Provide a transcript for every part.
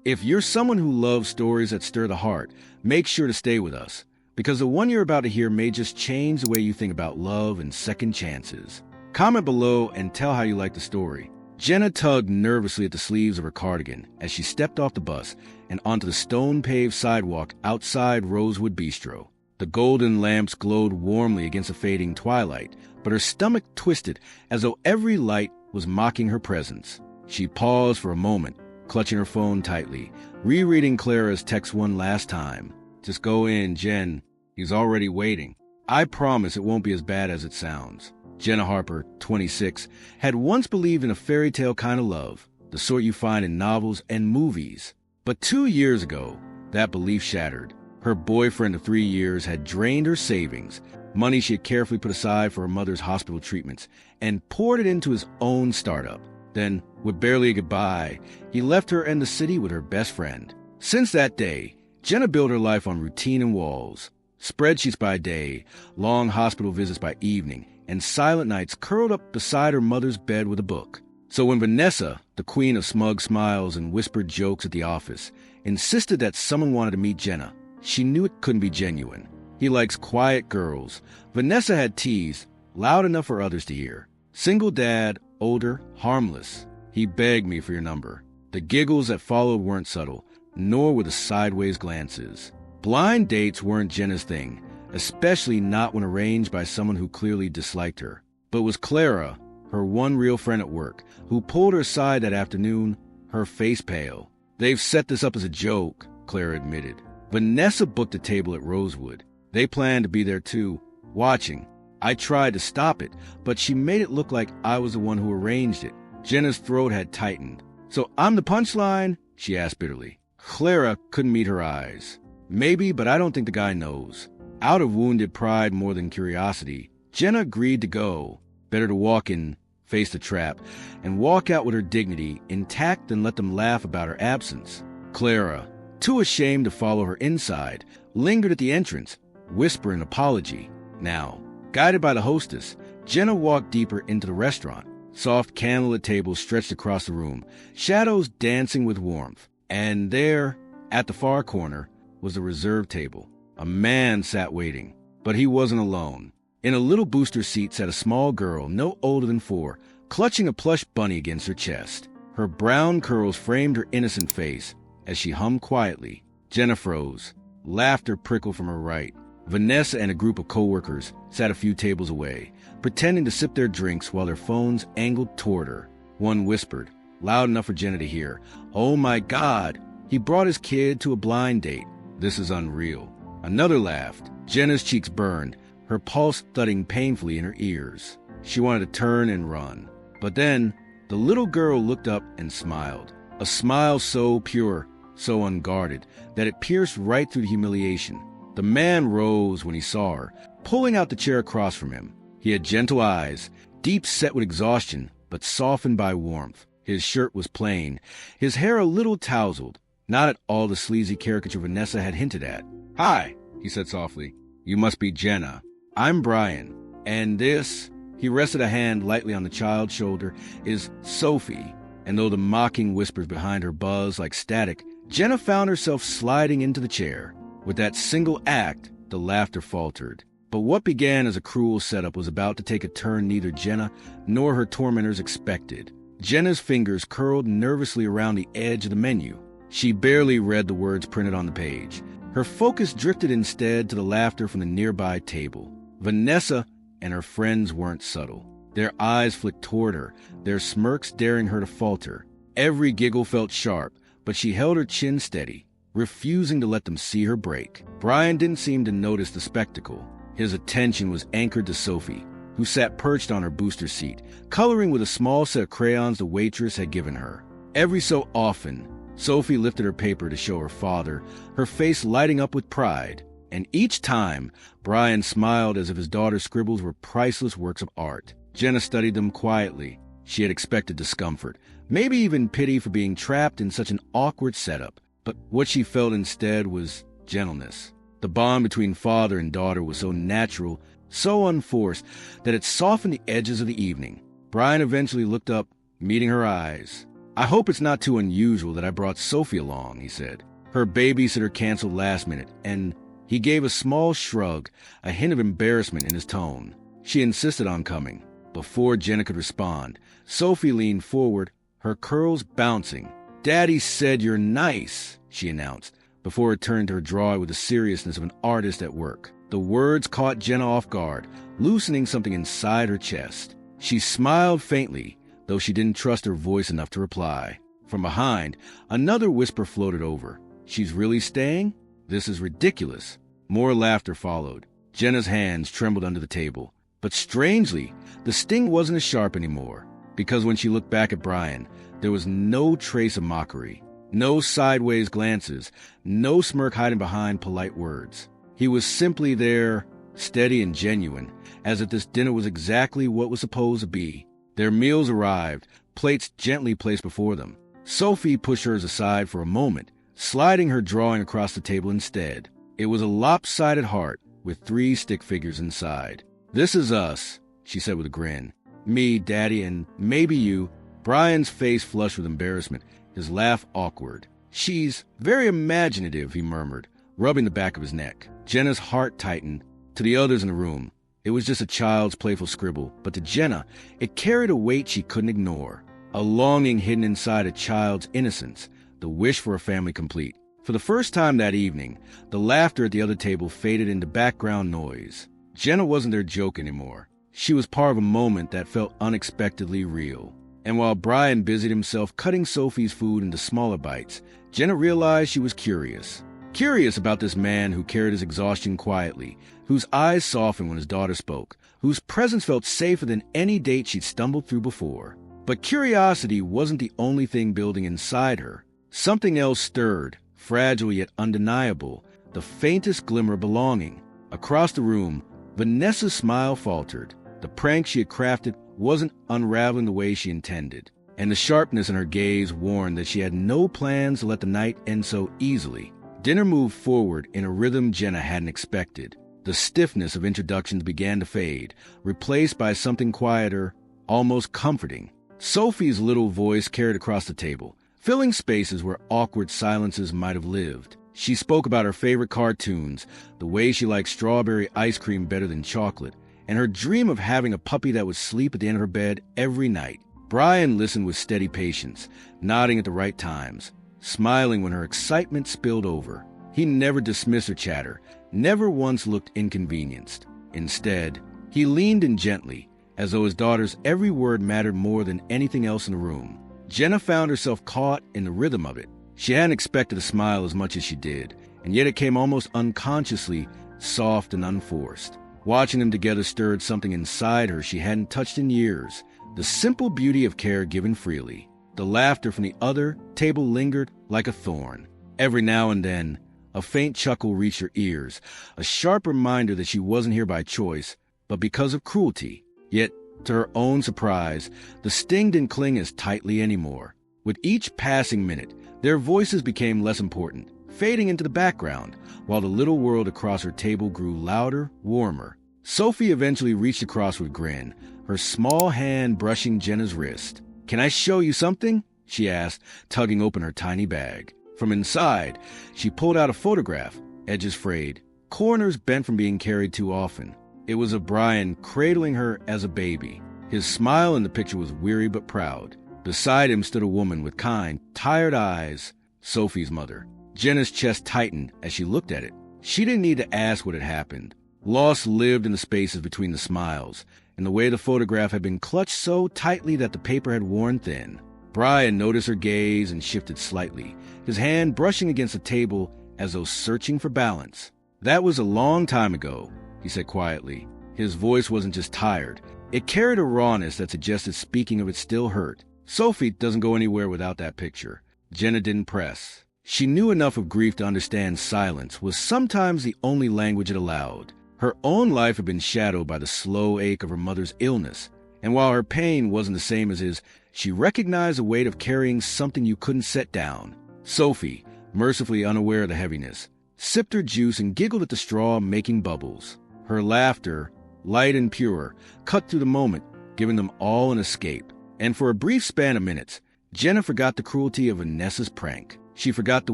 If you're someone who loves stories that stir the heart, make sure to stay with us, because the one you're about to hear may just change the way you think about love and second chances. Comment below and tell how you like the story. Jenna tugged nervously at the sleeves of her cardigan as she stepped off the bus and onto the stone-paved sidewalk outside Rosewood Bistro. The golden lamps glowed warmly against the fading twilight, but her stomach twisted as though every light was mocking her presence. She paused for a moment, clutching her phone tightly, rereading Clara's text one last time. "Just go in, Jen. He's already waiting. I promise it won't be as bad as it sounds." Jenna Harper, 26, had once believed in a fairy tale kind of love, the sort you find in novels and movies. But 2 years ago, that belief shattered. Her boyfriend of 3 years had drained her savings, money she had carefully put aside for her mother's hospital treatments, and poured it into his own startup. Then, with barely a goodbye, he left her and the city with her best friend. Since that day, Jenna built her life on routine and walls. Spreadsheets by day, long hospital visits by evening, and silent nights curled up beside her mother's bed with a book. So when Vanessa, the queen of smug smiles and whispered jokes at the office, insisted that someone wanted to meet Jenna, she knew it couldn't be genuine. He likes quiet girls. Vanessa had teased, loud enough for others to hear. Single dad, older, harmless. He begged me for your number. The giggles that followed weren't subtle, nor were the sideways glances. Blind dates weren't Jenna's thing, especially not when arranged by someone who clearly disliked her. But it was Clara, her one real friend at work, who pulled her aside that afternoon, her face pale. "They've set this up as a joke," Clara admitted. Vanessa booked a table at Rosewood. They planned to be there too, watching. I tried to stop it, but she made it look like I was the one who arranged it. Jenna's throat had tightened. "So I'm the punchline?" she asked bitterly. Clara couldn't meet her eyes. "Maybe, but I don't think the guy knows." Out of wounded pride more than curiosity, Jenna agreed to go. Better to walk in, face the trap, and walk out with her dignity intact than let them laugh about her absence. Clara, too ashamed to follow her inside, lingered at the entrance, whispering an apology. Now, guided by the hostess, Jenna walked deeper into the restaurant. Soft candlelit tables stretched across the room, shadows dancing with warmth. And there, at the far corner, was the reserved table. A man sat waiting, but he wasn't alone. In a little booster seat sat a small girl, no older than 4, clutching a plush bunny against her chest. Her brown curls framed her innocent face as she hummed quietly. Jenna froze. Laughter prickled from her right. Vanessa and a group of coworkers sat a few tables away, pretending to sip their drinks while their phones angled toward her. One whispered, loud enough for Jenna to hear, "Oh my God, he brought his kid to a blind date. This is unreal." Another laughed. Jenna's cheeks burned, her pulse thudding painfully in her ears. She wanted to turn and run. But then, the little girl looked up and smiled. A smile so pure, so unguarded, that it pierced right through the humiliation. The man rose when he saw her, pulling out the chair across from him. He had gentle eyes, deep set with exhaustion, but softened by warmth. His shirt was plain, his hair a little tousled, not at all the sleazy caricature Vanessa had hinted at. "Hi," he said softly. "You must be Jenna. I'm Brian. And this," he rested a hand lightly on the child's shoulder, "is Sophie." And though the mocking whispers behind her buzzed like static, Jenna found herself sliding into the chair. With that single act, the laughter faltered. But what began as a cruel setup was about to take a turn neither Jenna nor her tormentors expected. Jenna's fingers curled nervously around the edge of the menu. She barely read the words printed on the page. Her focus drifted instead to the laughter from the nearby table. Vanessa and her friends weren't subtle. Their eyes flicked toward her, their smirks daring her to falter. Every giggle felt sharp, but she held her chin steady, refusing to let them see her break. Brian didn't seem to notice the spectacle. His attention was anchored to Sophie, who sat perched on her booster seat, coloring with a small set of crayons the waitress had given her. Every so often, Sophie lifted her paper to show her father, her face lighting up with pride. And each time, Brian smiled as if his daughter's scribbles were priceless works of art. Jenna studied them quietly. She had expected discomfort, maybe even pity for being trapped in such an awkward setup. But what she felt instead was gentleness. The bond between father and daughter was so natural, so unforced, that it softened the edges of the evening. Brian eventually looked up, meeting her eyes. I hope it's not too unusual that I brought Sophie along, he said. Her babysitter canceled last minute, and he gave a small shrug, a hint of embarrassment in his tone. She insisted on coming. Before Jenna could respond, Sophie leaned forward, her curls bouncing. Daddy said you're nice, she announced, before it turned to her drawing with the seriousness of an artist at work. The words caught Jenna off guard, loosening something inside her chest. She smiled faintly, though she didn't trust her voice enough to reply. From behind, another whisper floated over. She's really staying? This is ridiculous. More laughter followed. Jenna's hands trembled under the table. But strangely, the sting wasn't as sharp anymore, because when she looked back at Brian, there was no trace of mockery, no sideways glances, no smirk hiding behind polite words. He was simply there, steady and genuine, as if this dinner was exactly what was supposed to be. Their meals arrived, plates gently placed before them. Sophie pushed hers aside for a moment, sliding her drawing across the table instead. It was a lopsided heart with 3 stick figures inside. This is us, she said with a grin. Me, Daddy, and maybe you. Brian's face flushed with embarrassment, his laugh awkward. She's very imaginative, he murmured, rubbing the back of his neck. Jenna's heart tightened. To the others in the room, it was just a child's playful scribble, but to Jenna, it carried a weight she couldn't ignore. A longing hidden inside a child's innocence, the wish for a family complete. For the first time that evening, the laughter at the other table faded into background noise. Jenna wasn't their joke anymore. She was part of a moment that felt unexpectedly real. And while Brian busied himself cutting Sophie's food into smaller bites, Jenna realized she was curious. Curious about this man who carried his exhaustion quietly, whose eyes softened when his daughter spoke, whose presence felt safer than any date she'd stumbled through before. But curiosity wasn't the only thing building inside her. Something else stirred, fragile yet undeniable, the faintest glimmer of belonging. Across the room, Vanessa's smile faltered. The prank she had crafted wasn't unraveling the way she intended, and the sharpness in her gaze warned that she had no plans to let the night end so easily. Dinner moved forward in a rhythm Jenna hadn't expected. The stiffness of introductions began to fade, replaced by something quieter, almost comforting. Sophie's little voice carried across the table, filling spaces where awkward silences might have lived. She spoke about her favorite cartoons, the way she liked strawberry ice cream better than chocolate, and her dream of having a puppy that would sleep at the end of her bed every night. Brian listened with steady patience, nodding at the right times, smiling when her excitement spilled over. He never dismissed her chatter, never once looked inconvenienced. Instead, he leaned in gently, as though his daughter's every word mattered more than anything else in the room. Jenna found herself caught in the rhythm of it. She hadn't expected a smile as much as she did, and yet it came almost unconsciously, soft and unforced. Watching them together stirred something inside her she hadn't touched in years, the simple beauty of care given freely. The laughter from the other table lingered like a thorn. Every now and then, a faint chuckle reached her ears, a sharp reminder that she wasn't here by choice, but because of cruelty. Yet, to her own surprise, the sting didn't cling as tightly anymore. With each passing minute, their voices became less important, fading into the background, while the little world across her table grew louder, warmer. Sophie eventually reached across with a grin, her small hand brushing Jenna's wrist. "Can I show you something?" she asked, tugging open her tiny bag. From inside, she pulled out a photograph, edges frayed, corners bent from being carried too often. It was of Brian cradling her as a baby. His smile in the picture was weary but proud. Beside him stood a woman with kind, tired eyes, Sophie's mother. Jenna's chest tightened as she looked at it. She didn't need to ask what had happened. Loss lived in the spaces between the smiles, and the way the photograph had been clutched so tightly that the paper had worn thin. Brian noticed her gaze and shifted slightly, his hand brushing against the table as though searching for balance. "That was a long time ago," he said quietly. His voice wasn't just tired. It carried a rawness that suggested speaking of it still hurt. "Sophie doesn't go anywhere without that picture." Jenna didn't press. She knew enough of grief to understand silence was sometimes the only language it allowed. Her own life had been shadowed by the slow ache of her mother's illness, and while her pain wasn't the same as his, she recognized the weight of carrying something you couldn't set down. Sophie, mercifully unaware of the heaviness, sipped her juice and giggled at the straw making bubbles. Her laughter, light and pure, cut through the moment, giving them all an escape. And for a brief span of minutes, Jenna forgot the cruelty of Vanessa's prank. She forgot the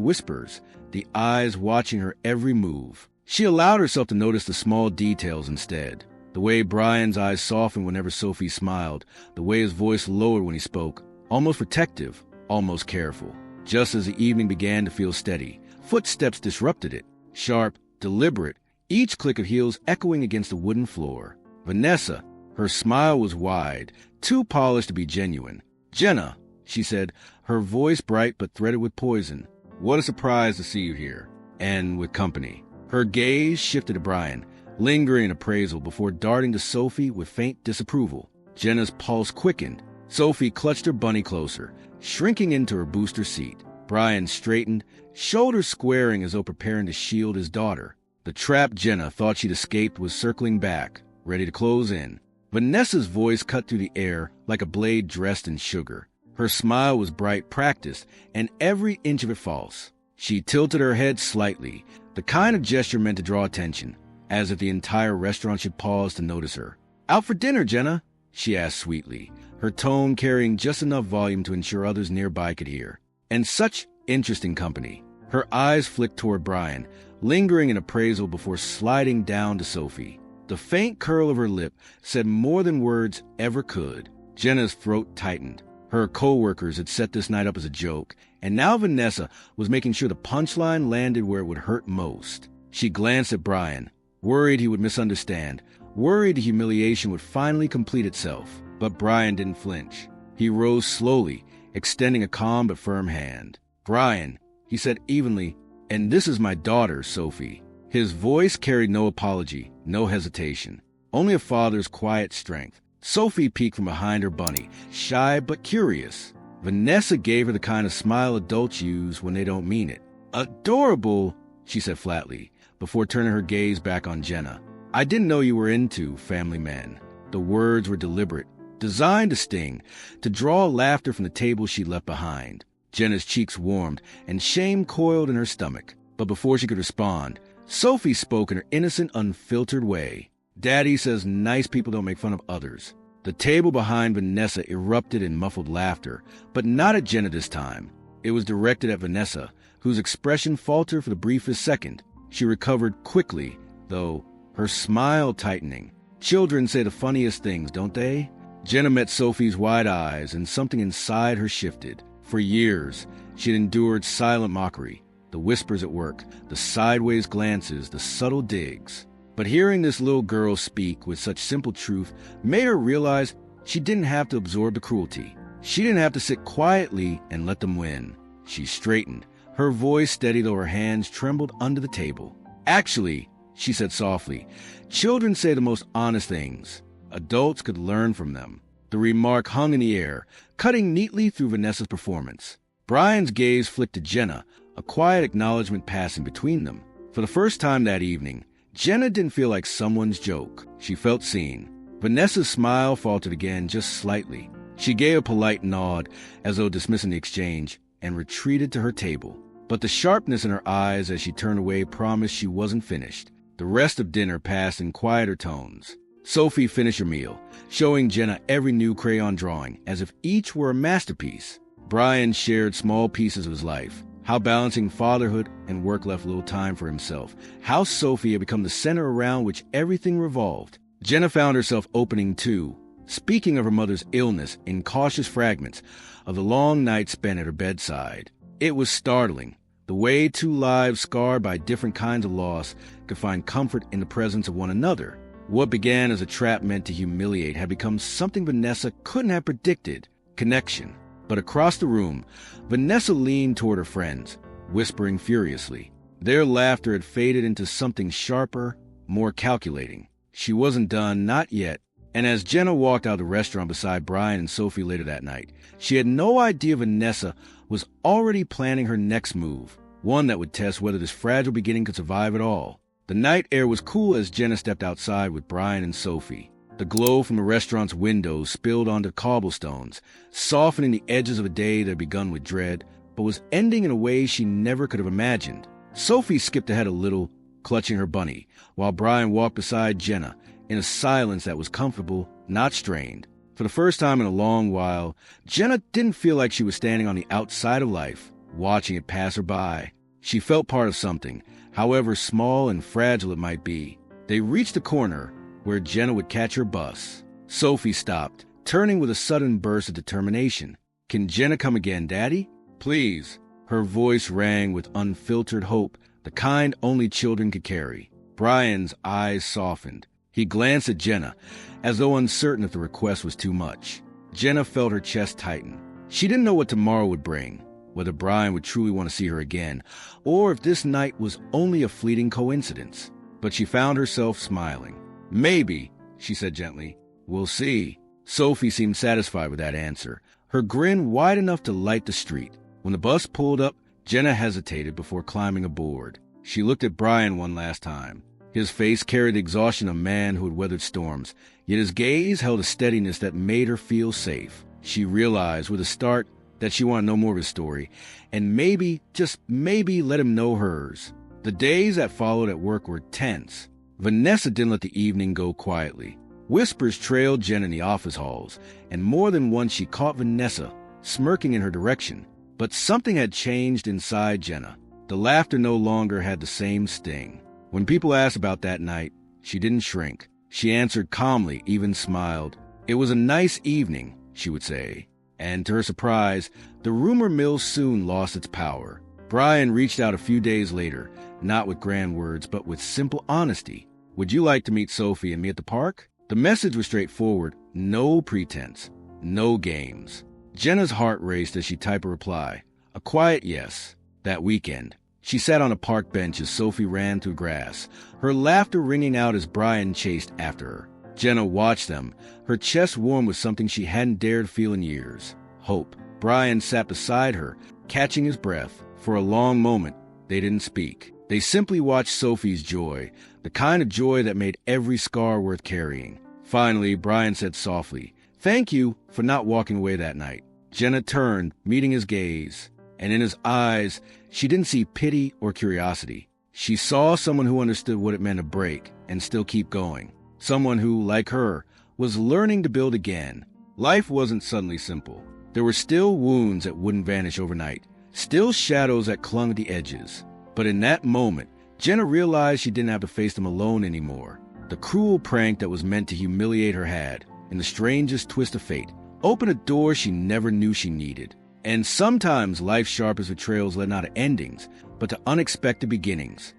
whispers, the eyes watching her every move. She allowed herself to notice the small details instead. The way Brian's eyes softened whenever Sophie smiled, the way his voice lowered when he spoke, almost protective, almost careful. Just as the evening began to feel steady, footsteps disrupted it, sharp, deliberate, each click of heels echoing against the wooden floor. Vanessa, her smile was wide, too polished to be genuine. "Jenna," she said, her voice bright but threaded with poison. "What a surprise to see you here, and with company." Her gaze shifted to Brian, lingering in appraisal before darting to Sophie with faint disapproval. Jenna's pulse quickened. Sophie clutched her bunny closer, shrinking into her booster seat. Brian straightened, shoulders squaring as though preparing to shield his daughter. The trapped Jenna thought she'd escaped was circling back, ready to close in. Vanessa's voice cut through the air like a blade dressed in sugar. Her smile was bright, practiced, and every inch of it false. She tilted her head slightly, the kind of gesture meant to draw attention, as if the entire restaurant should pause to notice her. "Out for dinner, Jenna?" she asked sweetly, her tone carrying just enough volume to ensure others nearby could hear. And such interesting company. Her eyes flicked toward Brian, lingering in appraisal before sliding down to Sophie. The faint curl of her lip said more than words ever could. Jenna's throat tightened. Her coworkers had set this night up as a joke, and now Vanessa was making sure the punchline landed where it would hurt most. She glanced at Brian, worried he would misunderstand, worried the humiliation would finally complete itself. But Brian didn't flinch. He rose slowly, extending a calm but firm hand. "Brian," he said evenly, "and this is my daughter, Sophie." His voice carried no apology, no hesitation, only a father's quiet strength. Sophie peeked from behind her bunny, shy but curious. Vanessa gave her the kind of smile adults use when they don't mean it. "Adorable," she said flatly, before turning her gaze back on Jenna. "I didn't know you were into family men." The words were deliberate, designed to sting, to draw laughter from the table she left behind. Jenna's cheeks warmed, and shame coiled in her stomach. But before she could respond, Sophie spoke in her innocent, unfiltered way. "Daddy says nice people don't make fun of others." The table behind Vanessa erupted in muffled laughter, but not at Jenna this time. It was directed at Vanessa, whose expression faltered for the briefest second. She recovered quickly, though, her smile tightening. "Children say the funniest things, don't they?" Jenna met Sophie's wide eyes, and something inside her shifted. For years, she had endured silent mockery, the whispers at work, the sideways glances, the subtle digs. But hearing this little girl speak with such simple truth made her realize she didn't have to absorb the cruelty. She didn't have to sit quietly and let them win. She straightened, her voice steady though her hands trembled under the table. "Actually," she said softly, "children say the most honest things. Adults could learn from them." The remark hung in the air, cutting neatly through Vanessa's performance. Brian's gaze flicked to Jenna, a quiet acknowledgement passing between them. For the first time that evening, Jenna didn't feel like someone's joke. She felt seen. Vanessa's smile faltered again just slightly. She gave a polite nod, as though dismissing the exchange, and retreated to her table. But the sharpness in her eyes as she turned away promised she wasn't finished. The rest of dinner passed in quieter tones. Sophie finished her meal, showing Jenna every new crayon drawing, as if each were a masterpiece. Brian shared small pieces of his life, how balancing fatherhood and work left little time for himself, how Sophie had become the center around which everything revolved. Jenna found herself opening too, speaking of her mother's illness in cautious fragments, of the long nights spent at her bedside. It was startling, the way two lives scarred by different kinds of loss could find comfort in the presence of one another. What began as a trap meant to humiliate had become something Vanessa couldn't have predicted: connection. But across the room, Vanessa leaned toward her friends, whispering furiously. Their laughter had faded into something sharper, more calculating. She wasn't done, not yet, and as Jenna walked out of the restaurant beside Brian and Sophie later that night, she had no idea Vanessa was already planning her next move, one that would test whether this fragile beginning could survive at all. The night air was cool as Jenna stepped outside with Brian and Sophie. The glow from the restaurant's windows spilled onto cobblestones, softening the edges of a day that had begun with dread, but was ending in a way she never could have imagined. Sophie skipped ahead a little, clutching her bunny, while Brian walked beside Jenna, in a silence that was comfortable, not strained. For the first time in a long while, Jenna didn't feel like she was standing on the outside of life, watching it pass her by. She felt part of something, however small and fragile it might be. They reached a corner where Jenna would catch her bus. Sophie stopped, turning with a sudden burst of determination. "Can Jenna come again, Daddy? Please." Her voice rang with unfiltered hope, the kind only children could carry. Brian's eyes softened. He glanced at Jenna, as though uncertain if the request was too much. Jenna felt her chest tighten. She didn't know what tomorrow would bring, whether Brian would truly want to see her again, or if this night was only a fleeting coincidence. But she found herself smiling. "Maybe," she said gently. "We'll see." Sophie seemed satisfied with that answer, her grin wide enough to light the street. When the bus pulled up, Jenna hesitated before climbing aboard. She looked at Brian one last time. His face carried the exhaustion of a man who had weathered storms, yet his gaze held a steadiness that made her feel safe. She realized with a start that she wanted no more of his story, and maybe, just maybe, let him know hers. The days that followed at work were tense. Vanessa didn't let the evening go quietly. Whispers trailed Jen in the office halls, and more than once she caught Vanessa smirking in her direction. But something had changed inside Jenna. The laughter no longer had the same sting. When people asked about that night, she didn't shrink. She answered calmly, even smiled. "It was a nice evening," she would say. And to her surprise, the rumor mill soon lost its power. Brian reached out a few days later, not with grand words, but with simple honesty. "Would you like to meet Sophie and me at the park?" The message was straightforward, no pretense, no games. Jenna's heart raced as she typed a reply, a quiet yes. That weekend, she sat on a park bench as Sophie ran through grass, her laughter ringing out as Brian chased after her. Jenna watched them, her chest warm with something she hadn't dared feel in years, hope. Brian sat beside her, catching his breath. For a long moment, they didn't speak. They simply watched Sophie's joy, the kind of joy that made every scar worth carrying. Finally, Brian said softly, "Thank you for not walking away that night." Jenna turned, meeting his gaze, and in his eyes, she didn't see pity or curiosity. She saw someone who understood what it meant to break and still keep going. Someone who, like her, was learning to build again. Life wasn't suddenly simple. There were still wounds that wouldn't vanish overnight, still shadows that clung at the edges. But in that moment, Jenna realized she didn't have to face them alone anymore. The cruel prank that was meant to humiliate her had, in the strangest twist of fate, opened a door she never knew she needed. And sometimes life's sharpest betrayals led not to endings, but to unexpected beginnings.